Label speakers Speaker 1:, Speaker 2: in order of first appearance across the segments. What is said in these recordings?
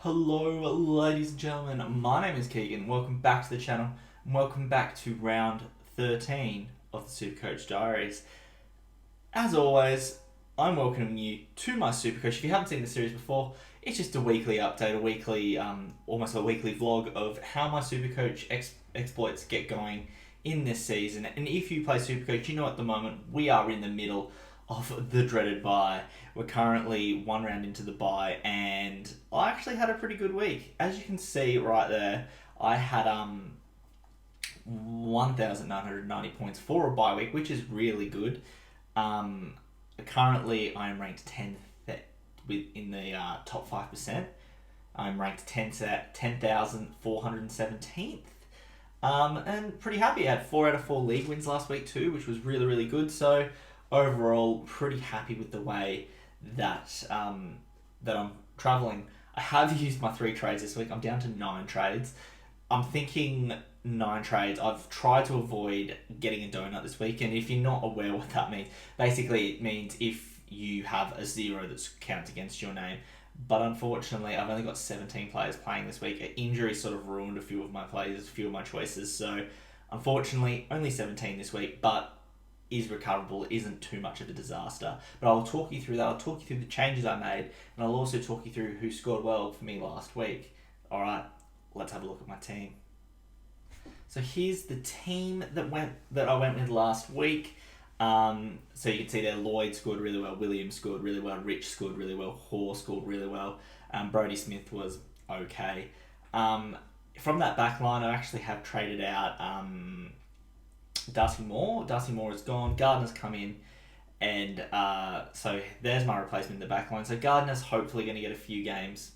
Speaker 1: Hello, ladies and gentlemen. My name is Keegan. Welcome back to the channel, and welcome back to round 13 of the Supercoach Diaries. As always, I'm welcoming you to my Supercoach. If you haven't seen the series before, it's just a weekly update, almost a weekly vlog of how my Supercoach exploits get going in this season. And if you play Supercoach, you know at the moment we are in the middle of the dreaded bye. We're currently one round into the bye, and I actually had a pretty good week. As you can see right there, I had 1,990 points for a bye week, which is really good. Um, Currently, I am ranked 10th in the top 5%. I'm ranked 10,417th. And pretty happy. I had 4 out of 4 league wins last week too, which was really, really good. So overall, pretty happy with the way that that I'm traveling. I have used my 3 trades this week. I'm down to 9 trades. I'm thinking 9 trades. I've tried to avoid getting a donut this week, and if you're not aware what that means, basically it means if you have a 0 that's counts against your name. But unfortunately, I've only got 17 players playing this week. An injury sort of ruined a few of my plays, a few of my choices. So unfortunately, only 17 this week, but is recoverable, isn't too much of a disaster. But I'll talk you through that. I'll talk you through the changes I made, and I'll also talk you through who scored well for me last week. All right, let's have a look at my team. So here's the team that I went with last week. So you can see there, Lloyd scored really well, Williams scored really well, Rich scored really well, Hoare scored really well, Brody Smith was okay. From that back line, I actually have traded out Darcy Moore. Darcy Moore is gone, Gardner's come in, and so there's my replacement in the back line. So Gardner's hopefully going to get a few games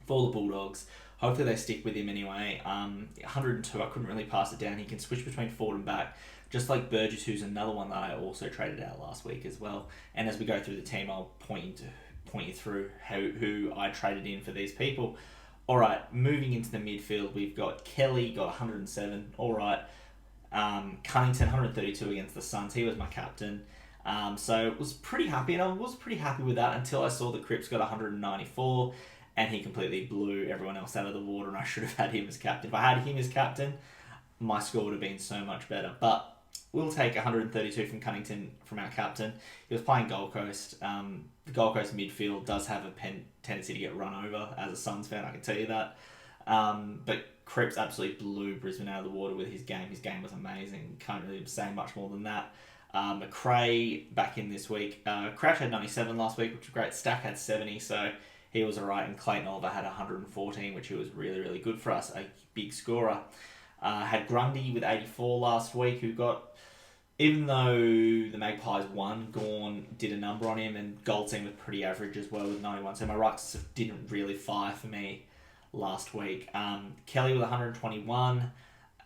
Speaker 1: for the Bulldogs. Hopefully they stick with him anyway. 102, I couldn't really pass it down. He can switch between forward and back, just like Burgess, who's another one that I also traded out last week as well. And as we go through the team, I'll point you through who I traded in for these people. All right, moving into the midfield, we've got Kelly, got 107. All right, Cunnington, 132 against the Suns. He was my captain. So was pretty happy, and I was pretty happy with that until I saw that Cripps got 194. And he completely blew everyone else out of the water, and I should have had him as captain. If I had him as captain, my score would have been so much better. But we'll take 132 from Cunnington, from our captain. He was playing Gold Coast. The Gold Coast midfield does have a tendency to get run over. As a Suns fan, I can tell you that. But Cripps absolutely blew Brisbane out of the water with his game. His game was amazing. Can't really say much more than that. McRae back in this week. Crouch had 97 last week, which was great. Stack had 70, so he was alright, and Clayton Oliver had 114, which was really, really good for us, a big scorer. Had Grundy with 84 last week, who got, even though the Magpies won, Gawn did a number on him, and Goldstein was pretty average as well with 91, so my rucks didn't really fire for me last week. Kelly with 121,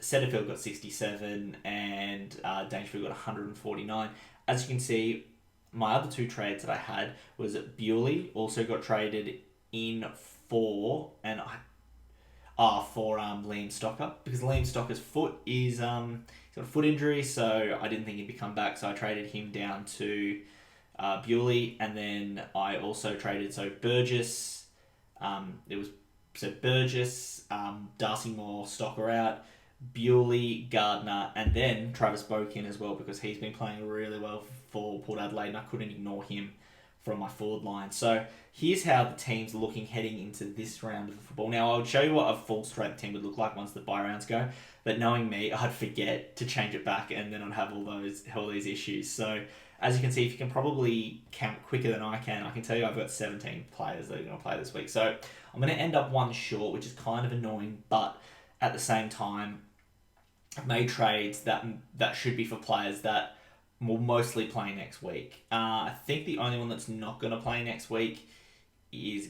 Speaker 1: Setterfield got 67, and Dangerfield got 149. As you can see, my other 2 trades that I had was that Bewley also got traded in for Liam Stocker, because Liam Stocker's foot is he's got a foot injury, so I didn't think he'd come back, so I traded him down to Bewley, and then I also traded Burgess. Burgess, Darcy Moore, Stocker out, Bewley, Gardner, and then Travis Boak in as well, because he's been playing really well for Port Adelaide, and I couldn't ignore him from my forward line. So here's how the team's looking heading into this round of football. Now, I would show you what a full strength team would look like once the bye rounds go, but knowing me, I'd forget to change it back, and then I'd have all these issues. So as you can see, if you can probably count quicker than I can tell you I've got 17 players that are going to play this week. So I'm going to end up one short, which is kind of annoying, but at the same time, I've made trades that should be for players that will mostly play next week. I think the only one that's not going to play next week is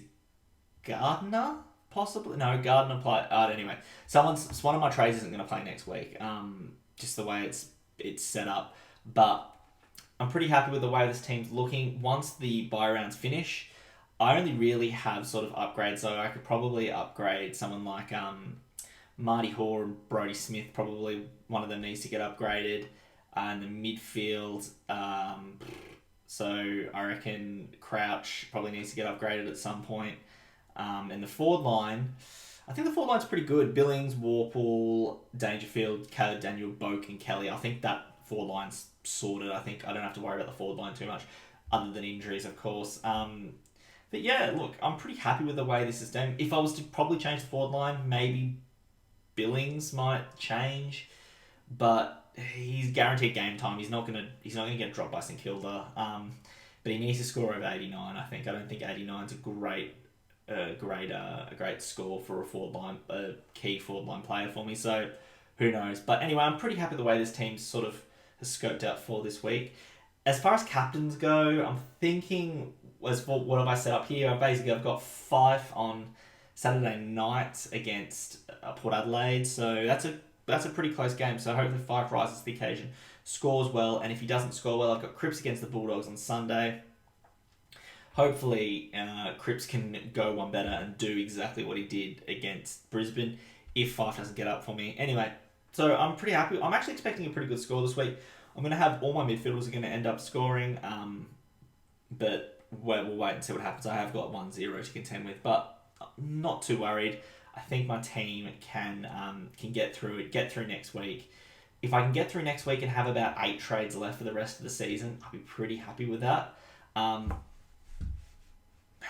Speaker 1: Gardner, possibly. No, Gardner play. Anyway, one of my trades isn't going to play next week. Just the way it's set up, but I'm pretty happy with the way this team's looking. Once the bye rounds finish, I only really have sort of upgrades, so I could probably upgrade someone like Marty Hoare and Brody Smith. Probably one of them needs to get upgraded. And the midfield, so I reckon Crouch probably needs to get upgraded at some point. And the forward line, I think the forward line's pretty good. Billings, Warple, Dangerfield, Caleb Daniel, Boak, and Kelly. I think that forward line's sorted. I think I don't have to worry about the forward line too much, other than injuries, of course. But yeah, look, I'm pretty happy with the way this is done. If I was to probably change the forward line, maybe Billings might change, but he's guaranteed game time. He's not gonna get dropped by St Kilda. But he needs to score over 89. I think. I don't think 89 is a great score for a key forward line player for me. So who knows? But anyway, I'm pretty happy the way this team sort of has scoped out for this week. As far as captains go, I'm thinking, as for what have I set up here? I've got Fife on Saturday night against Port Adelaide. So that's a pretty close game. So hopefully Fife rises to the occasion, scores well, and if he doesn't score well, I've got Cripps against the Bulldogs on Sunday. Hopefully, Cripps can go one better and do exactly what he did against Brisbane if Fife doesn't get up for me. Anyway, so I'm pretty happy. I'm actually expecting a pretty good score this week. I'm going to have all my midfielders are going to end up scoring, but we'll wait and see what happens. I have got 1-0 to contend with, but I'm not too worried. I think my team can get through it, get through next week. If I can get through next week and have about 8 trades left for the rest of the season, I'll be pretty happy with that. Let's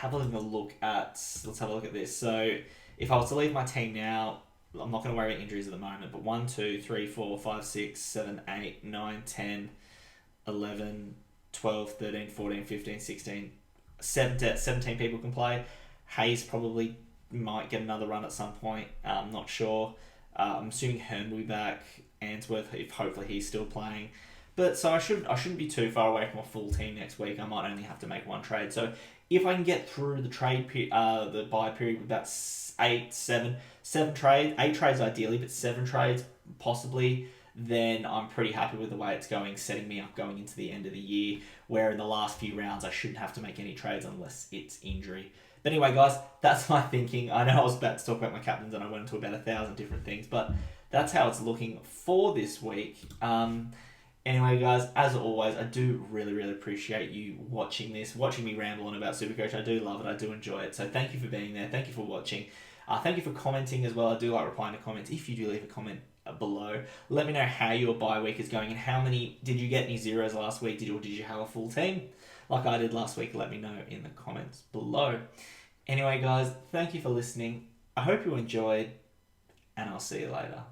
Speaker 1: have a look at this. So if I was to leave my team now, I'm not going to worry about injuries at the moment, but 1, 2, 3, 4, 5, 6, 7, 8, 9, 10, 11, 12, 13, 14, 15, 16, 17 people can play. Hayes probably might get another run at some point. I'm not sure. I'm assuming Hearn will be back. Answorth, if hopefully he's still playing. But so I shouldn't be too far away from a full team next week. I might only have to make 1 trade. So if I can get through the buy period with about 8 trades ideally, but 7 trades possibly, then I'm pretty happy with the way it's going, setting me up going into the end of the year, where in the last few rounds I shouldn't have to make any trades unless it's injury. But anyway, guys, that's my thinking. I know I was about to talk about my captains and I went into about 1,000 different things, but that's how it's looking for this week. Anyway, guys, as always, I do really, really appreciate you watching me ramble on about Supercoach. I do love it. I do enjoy it. So thank you for being there. Thank you for watching. Thank you for commenting as well. I do like replying to comments. If you do leave a comment below, let me know how your bye week is going and how many, did you get any zeros last week? Did you have a full team like I did last week? Let me know in the comments below. Anyway, guys, thank you for listening. I hope you enjoyed, and I'll see you later.